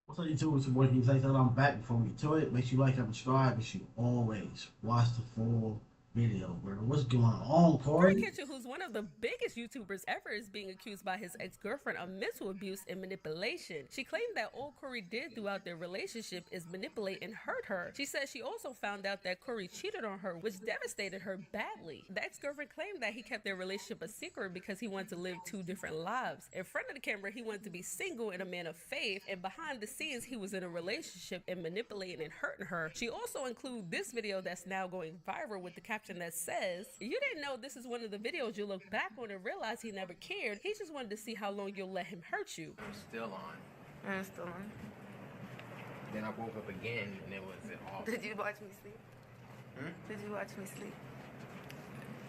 What's up, YouTube? It's your boy, King Say that I'm back. Before we get to it, make sure you like and subscribe. And you always watch the full video, bro. What's going on, Corey? CoryxKenshin, who's one of the biggest YouTubers ever, is being accused by his ex-girlfriend of mental abuse and manipulation. She claimed that all Cory did throughout their relationship is manipulate and hurt her. She said she also found out that Cory cheated on her, which devastated her badly. The ex-girlfriend claimed that he kept their relationship a secret because he wanted to live two different lives. In front of the camera, he wanted to be single and a man of faith, and behind the scenes, he was in a relationship and manipulating and hurting her. She also included this video that's now going viral with the caption that says, "You didn't know this is one of the videos you look back on and realize he never cared. He just wanted to see how long you'll let him hurt you." I'm still on. I'm still on. Then I woke up again and it was off. Did you watch me sleep? Did you watch me sleep?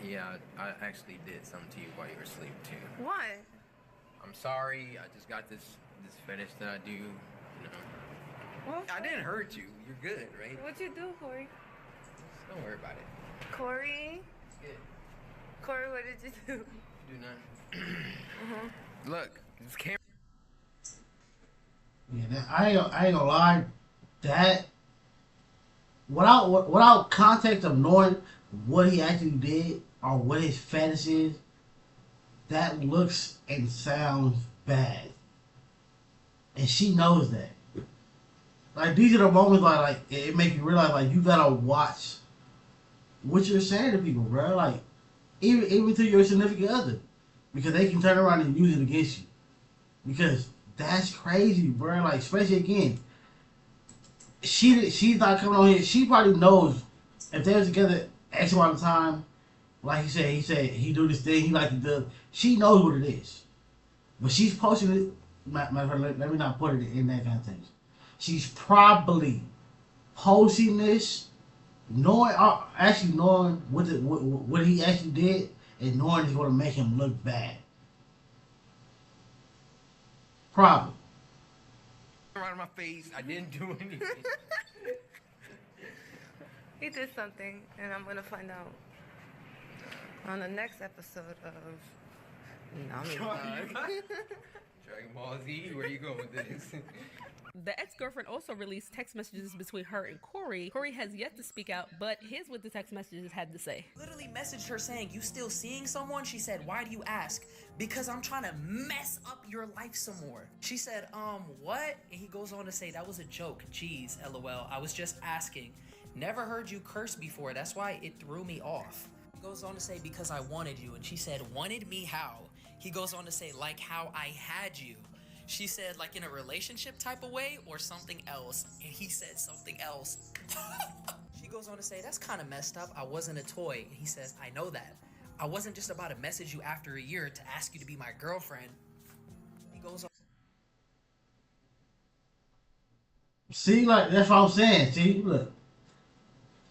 Yeah, I actually did something to you while you were asleep too. Why? I'm sorry. I just got this fetish that I do. You know. Well, I didn't hurt you. You're good, right? What'd you do, Cory? Don't worry about it. Cory? It's good. Cory, what did you do? Do nothing. Look, this camera. Yeah, I ain't gonna lie. That without context of knowing what he actually did or what his fetish is, that looks and sounds bad, and she knows that. Like these are the moments like it make you realize like you gotta watch what you're saying to people, bro. Like even to your significant other, because they can turn around and use it against you. Because that's crazy, bro. Like especially again, she's not coming on here. She probably knows if they were together X amount of time. Like he said he do this thing. He like to do. She knows what it is, but she's posting it. Matter of fact, let me not put it in that context. She's probably posting this knowing, actually knowing what he actually did, and knowing it's going to make him look bad. Probably. Right in my face. I didn't do anything. He did something, and I'm gonna find out on the next episode of Nami Vlog. Dragon Ball Z. Where you going with this? The ex-girlfriend also released text messages between her and Cory. Cory has yet to speak out, but here's what the text messages had to say. Literally messaged her saying, "You still seeing someone?" She said, "Why do you ask?" "Because I'm trying to mess up your life some more." She said, what?" And he goes on to say, "That was a joke. Jeez, LOL. I was just asking. Never heard you curse before. That's why it threw me off." He goes on to say, "Because I wanted you." And she said, "Wanted me how?" He goes on to say, "Like how I had you." She said, "Like in a relationship type of way or something else?" And he said something else. She goes on to say, "That's kind of messed up. I wasn't a toy." And he says, "I know that. I wasn't just about to message you after a year to ask you to be my girlfriend." He goes on. See, like that's what I'm saying. See, look,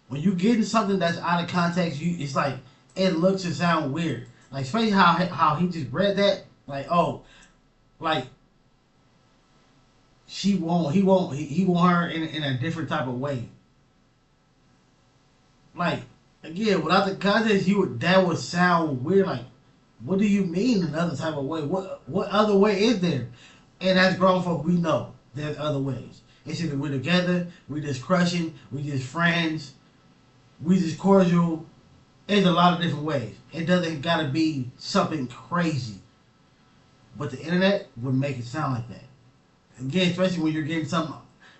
when you getting something that's out of context, it's like it looks and sound weird. Like especially how he just read that. Like like he want her in a different type of way. Like again, without the context, that would sound weird. Like, what do you mean another type of way? What other way is there? And as grown folk, we know there's other ways. It's either we're together, we just crushing, we just friends, we just cordial. There's a lot of different ways. It doesn't gotta be something crazy. But the internet would make it sound like that. Again, especially when you're getting something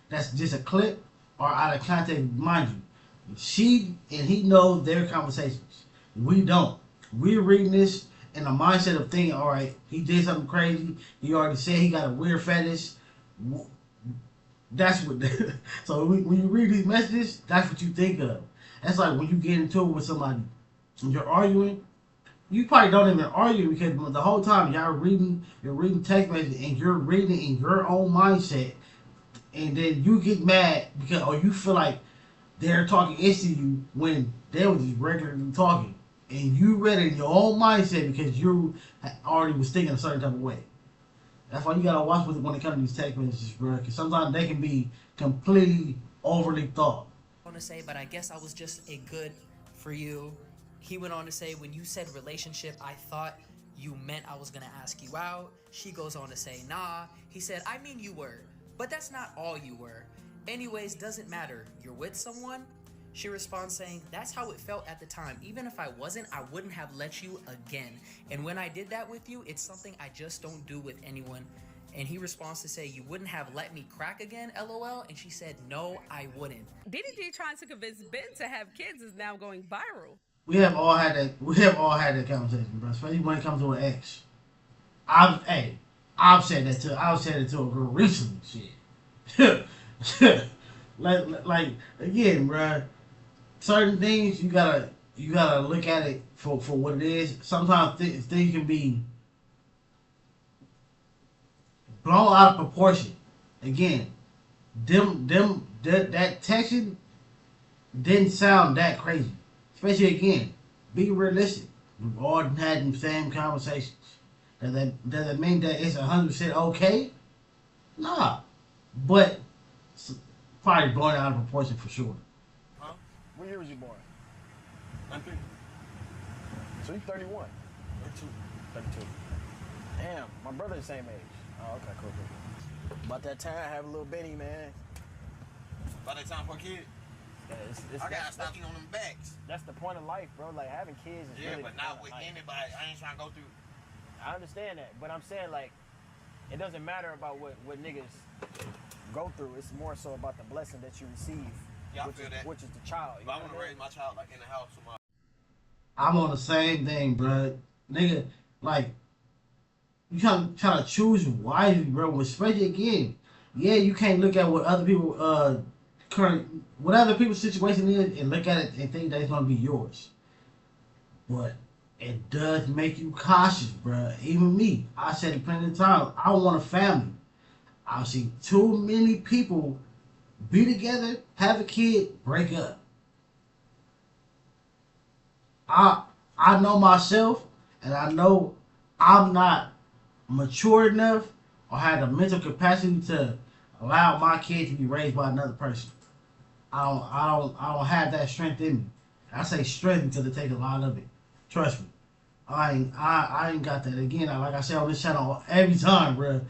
that's just a clip or out of context, mind you. She and he know their conversations. We don't. We're reading this in the mindset of thinking, all right, he did something crazy. He already said he got a weird fetish. That's what. So when you read these messages, that's what you think of. That's like when you get into it with somebody and you're arguing. You probably don't even argue because the whole time you're reading text messages and you're reading in your own mindset, and then you get mad because or you feel like they're talking into you when they were just regularly talking, and you read it in your own mindset because you already was thinking a certain type of way. That's why you gotta watch when it comes to these text messages, bro. Because sometimes they can be completely overly thought. To say, "But I guess I was just a good for you." He went on to say, "When you said relationship, I thought you meant I was gonna ask you out." She goes on to say, "Nah." He said, "I mean you were. but that's not all you were. Anyways, doesn't matter. You're with someone? She responds saying, that's how it felt at the time. Even if I wasn't, I wouldn't have let you again. And when I did that with you, it's something I just don't do with anyone. And he responds to say, you wouldn't have let me crack again, LOL? And she said, no, I wouldn't. DDG trying to convince Ben to have kids is now going viral. We have all had that. We have all had that conversation, bro. Especially when it comes to an ex. I've said that to. I've said it to a girl recently. Shit. like again, bro. Certain things you gotta look at it for what it is. Sometimes things can be blown out of proportion. Again, that texting didn't sound that crazy. Especially again, be realistic. We've all had the same conversations. Does that mean that it's 100% okay? Nah, but it's probably blown out of proportion for sure. Huh? What year was you born? 93. So you're 31. 32. 32. Damn, my brother the same age. Oh, okay, cool. About that time, I have a little Benny, man. About that time for a kid? Yeah, I gotta stop eating on them backs. That's the point of life, bro. Like, having kids is really but not with anybody. I ain't trying to go through. I understand that, but I'm saying, like, it doesn't matter about what niggas go through. It's more so about the blessing that you receive, which is the child. But I want to raise my child, like, in the house with my... I'm on the same thing, bro. Nigga, like, you trying to choose wisely, bro. Especially again, yeah, you can't look at what other people what other people's situation is and look at it and think that it's gonna be yours. But it does make you cautious, bro. Even me, I said it plenty of times. I want a family. I've seen too many people be together, have a kid, break up. I know myself, and I know I'm not mature enough or have the mental capacity to allow my kid to be raised by another person. I don't have that strength in me. I say strength because it takes a lot of it. Trust me. I ain't got that. Again, like I say on this channel every time, bro.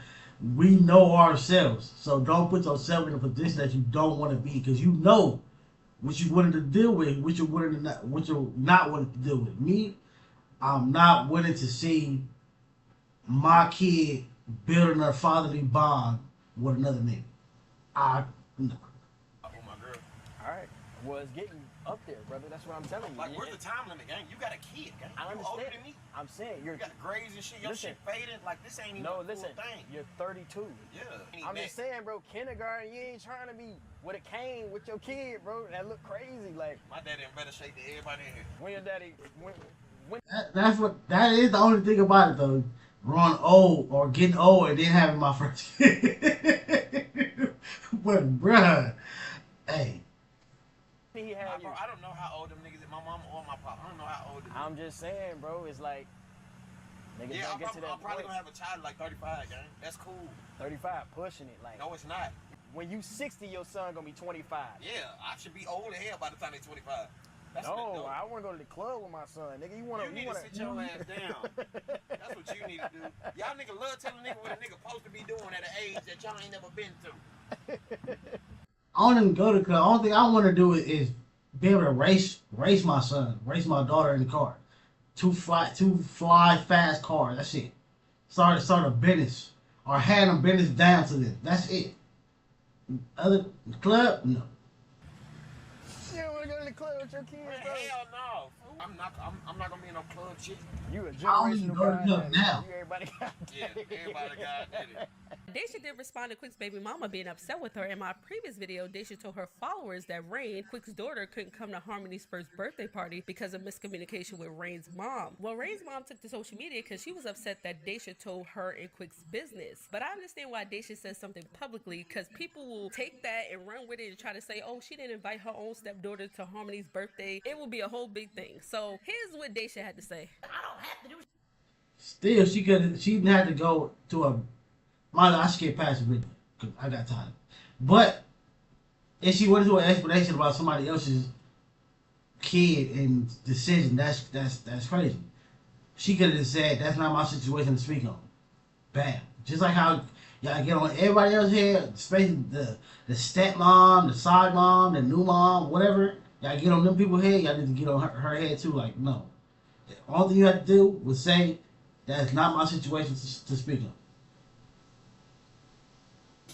We know ourselves, so don't put yourself in a position that you don't want to be, because you know what you wanted to deal with, what you're not wanting to deal with. Me, I'm not willing to see my kid building a fatherly bond with another nigga. No. Alright. Well, it's getting up there, brother. That's what I'm telling you. Like, where's the time limit, gang? You got a kid, gang. I You understand. older than me. I'm saying You got grades and shit. Your shit fading. Like, this ain't even no, a cool listen. thing. You're 32. Yeah. I'm just saying, bro. Kindergarten, you ain't trying to be with a cane with your kid, bro. That look crazy. Like, My daddy in better shape than everybody in here. when your daddy, when That is the only thing about it though. Growing old or getting old and then having my first kid. But bruh, hey. he had you. I don't know how old them niggas is. My mama or my pop. I don't know how old them niggas. I'm just saying, bro. It's like niggas Yeah, don't get to that I'm probably point. gonna have a child like 35, gang. That's cool. 35, pushing it. Like, No, it's not. when you 60, your son gonna be 25. Yeah, I should be old as hell by the time they 25. That's No, I want to go to the club with my son, nigga. You need to sit your ass down. That's what you need to do. Y'all nigga love telling nigga what a nigga supposed to be doing at an age that y'all ain't never been to. I don't even go to club. The only thing I want to do is be able to race my son, race my daughter in the car. Two fly fast cars. That's it. Start a business or hand a business down to them. That's it. Other club, no. You don't want to go to the club with your kids, Man, bro? hell no. I'm not gonna be in no club shit. You a don't even generational go to guy. club now. You everybody got Yeah, everybody got it. Daysha did respond to Quick's baby mama being upset with her. In my previous video, Daysha told her followers that Rain, Quick's daughter, couldn't come to Harmony's first birthday party because of miscommunication with Rain's mom. Well, Rain's mom took to social media because she was upset that Daysha told her and Quick's business. But I understand why Daysha says something publicly, because people will take that and run with it and try to say, oh, she didn't invite her own stepdaughter to Harmony's birthday. It will be a whole big thing. So here's what Daysha had to say. Still, she didn't have to go to a. I skipped past the video because I got tired. But if she went into an explanation about somebody else's kid and decision, that's crazy. She could have just said, "That's not my situation to speak on." Bam. Just like how Y'all get on everybody else's head, especially the stepmom, the side mom, the new mom, whatever. Y'all get on them people's head. Y'all need to get on her head too. Like, no. The only thing you have to do was say, that's not my situation to speak of.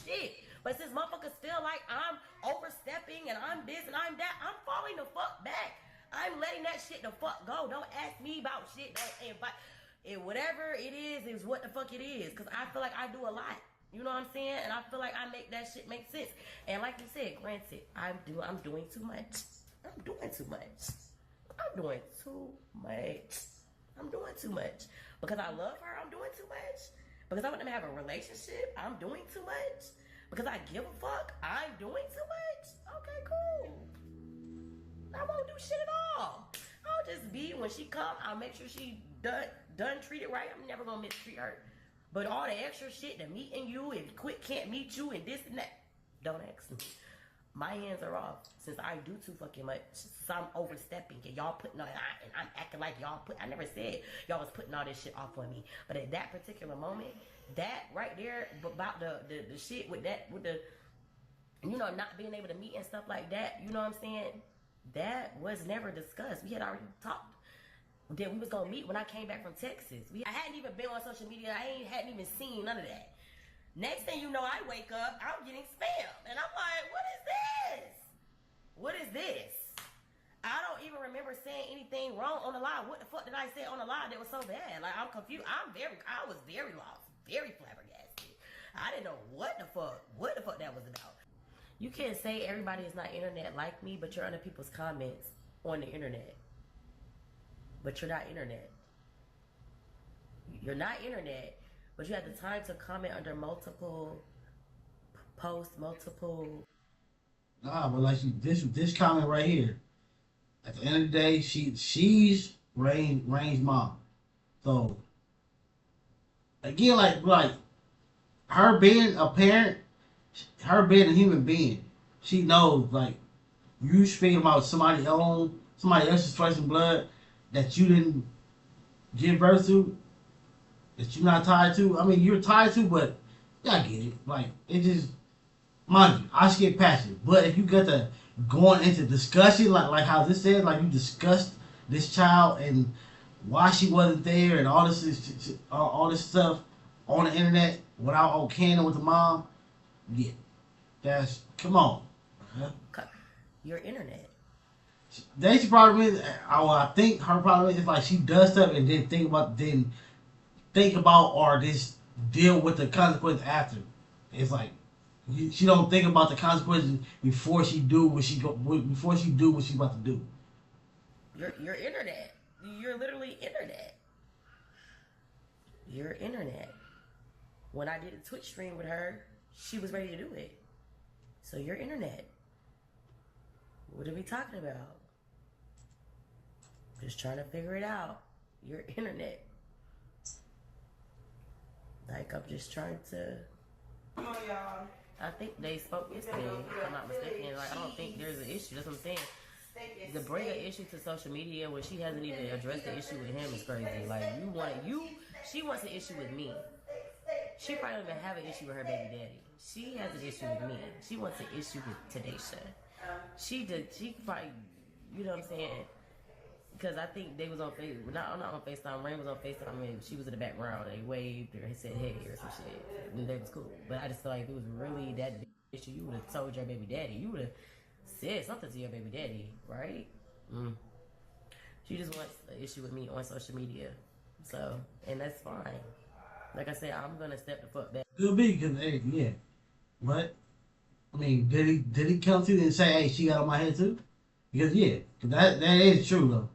Shit. But since motherfuckers feel like I'm overstepping and I'm this and I'm that, I'm falling the fuck back. I'm letting that shit the fuck go. Don't ask me about shit. Don't invite. Whatever it is what the fuck it is. Because I feel like I do a lot. You know what I'm saying? And I feel like I make that shit make sense. And like you said, granted, I'm doing too much. I'm doing too much. I'm doing too much. I'm doing too much. Because I love her, I'm doing too much. Because I want them to have a relationship, I'm doing too much. Because I give a fuck, I'm doing too much. Okay, cool. I won't do shit at all. I'll just be, when she come, I'll make sure she done treated right. I'm never gonna mistreat her. But all the extra shit, the meeting you and quit can't meet you and this and that, don't ask me. My hands are off since I do too fucking much. Since I'm overstepping and y'all putting on, and I'm acting like y'all put. I never said y'all was putting all this shit off on me. But at that particular moment, that right there about the shit with the, you know, not being able to meet and stuff like that. You know what I'm saying? That was never discussed. We had already talked that we was gonna meet when I came back from Texas. I hadn't even been on social media. I hadn't even seen none of that. Next thing you know, I wake up, I'm getting spam. And I'm like, what is this? What is this? I don't even remember saying anything wrong on the live. What the fuck did I say on the live that was so bad? Like, I'm confused. I was very lost, very flabbergasted. I didn't know what the fuck that was about. You can't say everybody is not internet like me, but you're under people's comments on the internet. But you're not internet. You're not internet. But you have the time to comment under multiple posts, multiple. Nah, but like this comment right here. At the end of the day, she's Rain's mom. So again, like her being a parent, her being a human being, she knows like you speaking about somebody else's flesh and blood that you didn't give birth to. That you're not tied to. I mean, you're tied to, but yeah, I get it. Like, it just, mind you, I skip past it. But if you get to going into discussion, like how this said, like you discussed this child and why she wasn't there and all this stuff on the internet without canon with the mom, yeah, come on. Your internet. Daysha's problem is, I think her problem is like she does stuff and then think about or just deal with the consequences after. It's like she don't think about the consequences before she do what she's about to do. Your internet. You're literally internet. Your internet. When I did a Twitch stream with her, she was ready to do it. So your internet. What are we talking about? Just trying to figure it out. Your internet. Like, I'm just trying to. Come on, y'all. I think they spoke yesterday, if I'm not mistaken. Like, I don't think there's an issue. That's what I'm saying. To bring an issue to social media when she hasn't even addressed the issue with him is crazy. Like, she wants an issue with me. She probably don't even have an issue with her baby daddy. She has an issue with me. She wants an issue with Daysha. She probably, you know what I'm saying? Because I think they was on Facebook, not on FaceTime. Rain was on FaceTime and she was in the background. They waved or he said hey or some shit. And they was cool. But I just feel like if it was really that issue, you would have told your baby daddy. You would have said something to your baby daddy, right? She just wants an issue with me on social media. So, and that's fine. Like I said, I'm gonna step the fuck back. Could be, cause hey, yeah. But I mean, did he come to you and say, hey, she got on my head too? Because yeah, cause that is true though.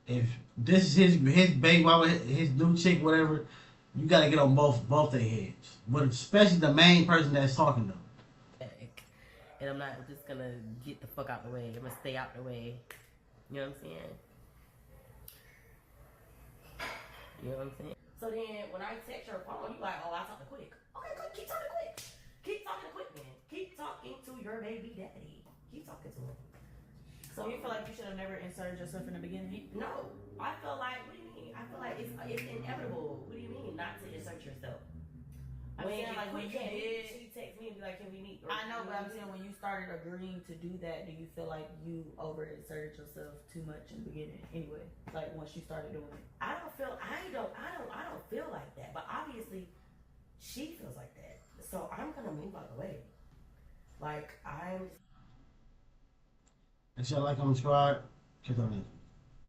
If this is his baby mama, his new chick, whatever, you gotta get on both their heads. But especially the main person that's talking though. And I'm not just gonna get the fuck out the way. I'm gonna stay out the way. You know what I'm saying? You know what I'm saying? So then when I text your phone, you like, oh, I talk quick. Okay, good. Keep talking quick. Keep talking quick, man. Keep talking to your baby daddy. Keep talking to him. So you feel like you should have never inserted yourself in the beginning? No. I feel like, what do you mean? I feel like it's inevitable. What do you mean not to insert yourself? I I'm saying like when you did. She texted me and be like, "Can we meet?" I know, but I'm saying when you started agreeing to do that, do you feel like you overexerted yourself too much in the beginning? Anyway, like once you started doing it. I don't feel like that. But obviously, she feels like that. So I'm gonna move out of the way. Like I'm. And shall like, comment, subscribe. Catch you on the next.